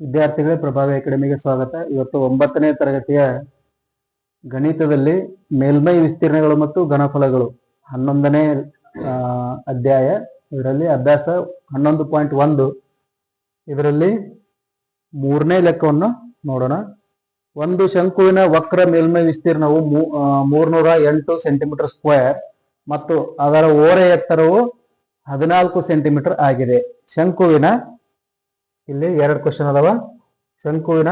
ವಿದ್ಯಾರ್ಥಿಗಳೇ, ಪ್ರಭಾವಿ ಅಕಾಡೆಮಿಗೆ ಸ್ವಾಗತ. ಇವತ್ತು 9ನೇ ತರಗತಿಯ ಗಣಿತದಲ್ಲಿ ಮೇಲ್ಮೈ ವಿಸ್ತೀರ್ಣಗಳು ಮತ್ತು ಘನಫಲಗಳು 11ನೇ ಅಧ್ಯಾಯ. ಇದರಲ್ಲಿ ಅಭ್ಯಾಸ 11.1. ಇದರಲ್ಲಿ 3ನೇ ಲೆಕ್ಕವನ್ನು ನೋಡೋಣ. ಒಂದು ಶಂಕುವಿನ ವಕ್ರ ಮೇಲ್ಮೈ ವಿಸ್ತೀರ್ಣವು 308 ಸೆಂಟಿಮೀಟರ್ ಸ್ಕ್ವೇರ್ ಮತ್ತು ಅದರ ಓರೆ ಎತ್ತರವು 14 ಸೆಂಟಿಮೀಟರ್ ಆಗಿದೆ. ಶಂಕುವಿನ ಇಲ್ಲಿ 2 ಕ್ವಶನ್ ಅದಾವ. ಶಂಕುವಿನ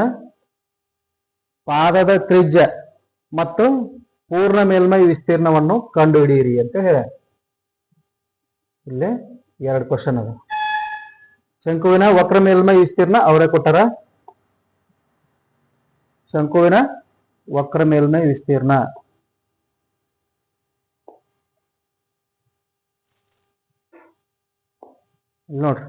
ಪಾದದ ತ್ರಿಜ್ಯ ಮತ್ತು ಪೂರ್ಣ ಮೇಲ್ಮೈ ವಿಸ್ತೀರ್ಣವನ್ನು ಕಂಡುಹಿಡಿಯಿರಿ ಅಂತ ಹೇಳ. ಇಲ್ಲಿ 2 ಕ್ವಶನ್ ಅದ. ಶಂಕುವಿನ ವಕ್ರ ಮೇಲ್ಮೈ ವಿಸ್ತೀರ್ಣ ಅವರೇ ಕೊಟ್ಟಾರ. ಶಂಕುವಿನ ವಕ್ರ ಮೇಲ್ಮೈ ವಿಸ್ತೀರ್ಣ ನೋಡ್ರಿ.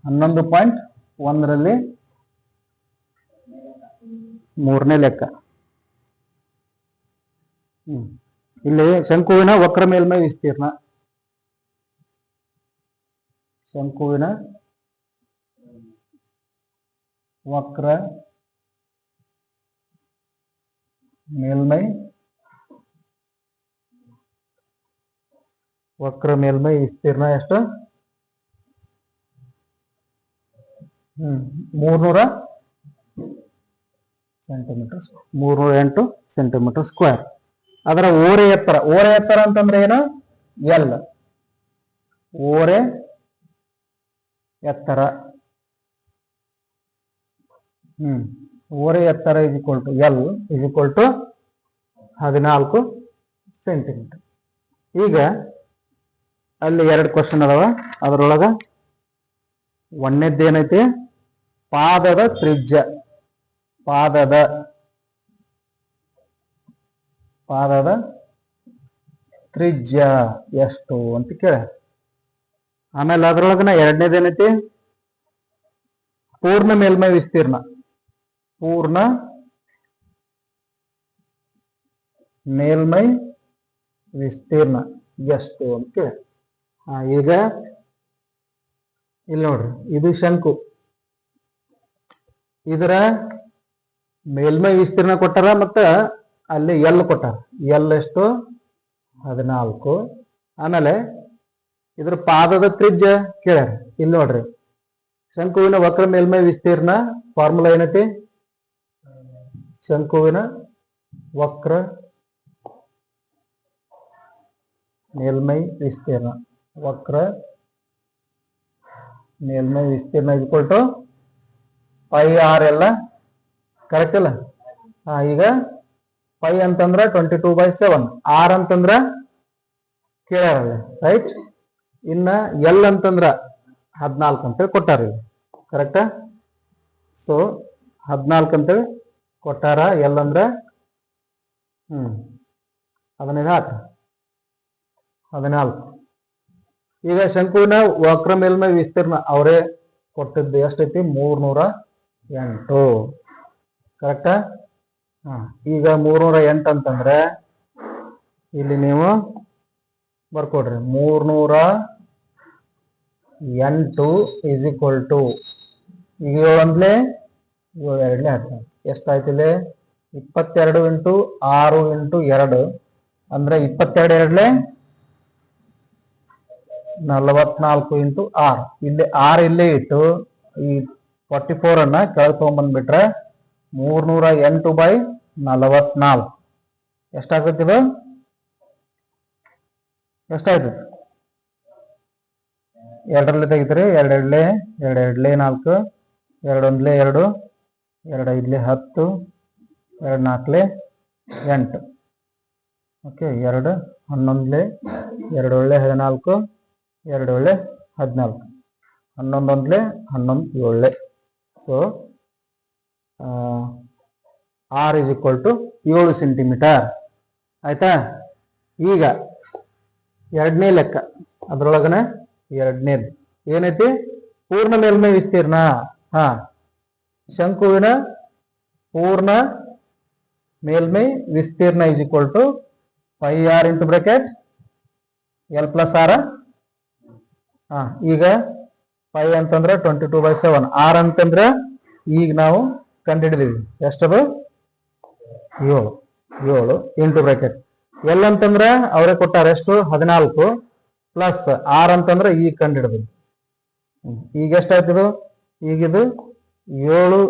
ಹನ್ನೊಂದು 11ರಲ್ಲಿ 3ನೇ ಲೆಕ್ಕ. ಇಲ್ಲಿ ಶಂಕುವಿನ ವಕ್ರ ಮೇಲ್ಮೈ ವಿಸ್ತೀರ್ಣ, ಶಂಕುವಿನ ವಕ್ರ ಮೇಲ್ಮೈ ವಿಸ್ತೀರ್ಣ ಎಷ್ಟು? 300 ಸೆಂಟಿಮೀಟರ್, 308 ಸೆಂಟಿಮೀಟರ್ ಸ್ಕ್ವೇರ್. ಅದರ ಓರೆ ಎತ್ತರ ಅಂತಂದ್ರೆ ಏನು? ಎಲ್. ಓರೆ ಎತ್ತರ, ಓರೆ ಎತ್ತರ is equal to L is equal to 14 centimetre. ಈಗ ಅಲ್ಲಿ 2 ಕ್ವಶನ್ ಅದಾವ. ಅದರೊಳಗ ಒಂದನೇದ್ದೇನೈತಿ? ಪಾದದ ತ್ರಿಜ್ಯ. ಪಾದದ ತ್ರಿಜ್ಯ ಎಷ್ಟು ಅಂತ ಕೇಳ. ಆಮೇಲೆ ಅದ್ರೊಳಗನ 2ನೇದೇನೈತಿ? ಪೂರ್ಣ ಮೇಲ್ಮೈ ವಿಸ್ತೀರ್ಣ. ಪೂರ್ಣ ಮೇಲ್ಮೈ ವಿಸ್ತೀರ್ಣ ಎಷ್ಟು ಅಂತ ಕೇಳ. ಈಗ ಇಲ್ಲಿ ನೋಡ್ರಿ, ಇದು ಶಂಕು. ಇದರ ಮೇಲ್ಮೈ ವಿಸ್ತೀರ್ಣ ಕೊಟ್ಟಾರ ಮತ್ತ ಅಲ್ಲಿ ಎಲ್ ಕೊಟ್ಟಾರ. ಎಲ್ ಎಷ್ಟು? 14. ಆಮೇಲೆ ಇದ್ರ ಪಾದದ ತ್ರಿಜ್ಯ ಕೇಳ್ಯಾರ. ಇಲ್ಲಿ ನೋಡ್ರಿ, ಶಂಕುವಿನ ವಕ್ರ ಮೇಲ್ಮೈ ವಿಸ್ತೀರ್ಣ ಫಾರ್ಮುಲಾ ಏನೈತಿ? ಶಂಕುವಿನ ವಕ್ರ ಮೇಲ್ಮೈ ವಿಸ್ತೀರ್ಣ, ವಕ್ರ ಮೇಲ್ಮೈ ವಿಸ್ತೀರ್ಣ is equal to pi R. ಎಲ್ಲ ಕರೆಕ್ಟ್ ಇಲ್ಲ? ಈಗ ಪೈ ಅಂತಂದ್ರ 22/7, ಆರ್ ಅಂತಂದ್ರ ಕೇಳ್ಯಾರಲ್ಲ, ರೈಟ್? ಇನ್ನ ಎಲ್ ಅಂತಂದ್ರ 14 ಅಂತೇಳಿ ಕೊಟ್ಟಾರ. ಕರೆಕ್ಟಾ? ಸೊ 14 ಅಂತೇಳಿ ಕೊಟ್ಟಾರ. ಎಲ್ ಅಂದ್ರ ಅದನ್ನ ಹಾಕ 14. ಈಗ ಶಂಕುವಿನ ವಕ್ರ ಮೇಲ್ಮೈ ವಿಸ್ತೀರ್ಣ ಅವರೇ ಕೊಟ್ಟಿದ್ದು ಎಷ್ಟೈತಿ? 308. ಕರೆಕ್ಟಾ? ಈಗ 308 ಅಂತಂದ್ರೆ ಇಲ್ಲಿ ನೀವು ಬರ್ಕೊಡ್ರಿ. 308 ಇಸ್ ಈಕ್ವಲ್ ಟು, ಈಗ 7 ಒಂದ್ಲೆ 7 ಎರಡ್ಲೆ 10 ಎಷ್ಟಾಯ್ತು? ಇಲ್ಲಿ 22 × 6 × 2 ಅಂದ್ರೆ 22 ಎರಡ್ಲೆ 44 × 6. ಇಲ್ಲಿ 6 ಇಲ್ಲೇ ಇಟ್ಟು ಈ 44 ಅನ್ನ ಕೆಳಗೆ ತಗೊಂಡ್ಬಂದ್ಬಿಟ್ರೆ 308/44 ಎಷ್ಟಾಗ್ತದೆ? ಎಷ್ಟಾಯ್ತು? 2ರಲ್ಲಿ ತೆಗಿತೀರಿ. 2 ಎರಡ್ಲೆ 2 ಎರಡ್ಲೆ 4, 2 ಒಂದ್ಲೆ 2, 2 ಐದ್ಲೆ 10, 2 ನಾಲ್ಕಲೆ 8. ಓಕೆ, 2 11ಲೆ 2 ಒಳ್ಳೆ 14, 2 ಒಳ್ಳೆ 14, 11 ಒಂದ್ಲೆ 11 7. So R is equal to 7 centimetre. ಆಯ್ತಾ? ಈಗ 2ನೇ ಲೆಕ್ಕ. ಅದ್ರೊಳಗನ 2ನೇದು ಏನೈತಿ? ಪೂರ್ಣ ಮೇಲ್ಮೈ ವಿಸ್ತೀರ್ಣ. ಶಂಕುವಿನ ಪೂರ್ಣ ಮೇಲ್ಮೈ ವಿಸ್ತೀರ್ಣ is equal to pi R into bracket L plus R ಈಗ 5 ಅಂತಂದ್ರೆ 22/7. ಆರ್ ಅಂತಂದ್ರೆ ಈಗ ನಾವು ಕಂಡುಹಿಡಿದೀವಿ ಎಷ್ಟದು 7 ಇಂಟು ಬ್ರಾಕೆಟ್. ಎಲ್ ಅಂತಂದ್ರೆ ಅವರೇ ಕೊಟ್ಟಾರ ಎಷ್ಟು 14 ಪ್ಲಸ್ ಆರ್ ಅಂತಂದ್ರೆ ಈಗ ಕಂಡುಹಿಡಿದ್ವಿ. ಈಗ ಎಷ್ಟಾಯ್ತದು ಈಗಿದು 7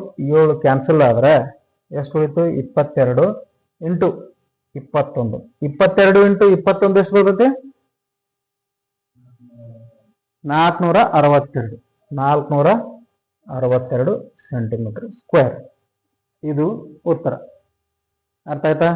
ಕ್ಯಾನ್ಸಲ್ ಆದ್ರೆ ಎಷ್ಟು ಉಳಿತು 22 ಇಂಟು 21. 22 ಇಂಟು 21 ಎಷ್ಟು ಬರುತ್ತೆ 462 ಸೆಂಟಿಮೀಟರ್ ಸ್ಕ್ವೇರ್. ಇದು ಉತ್ತರ. ಅರ್ಥ ಆಯ್ತಾ?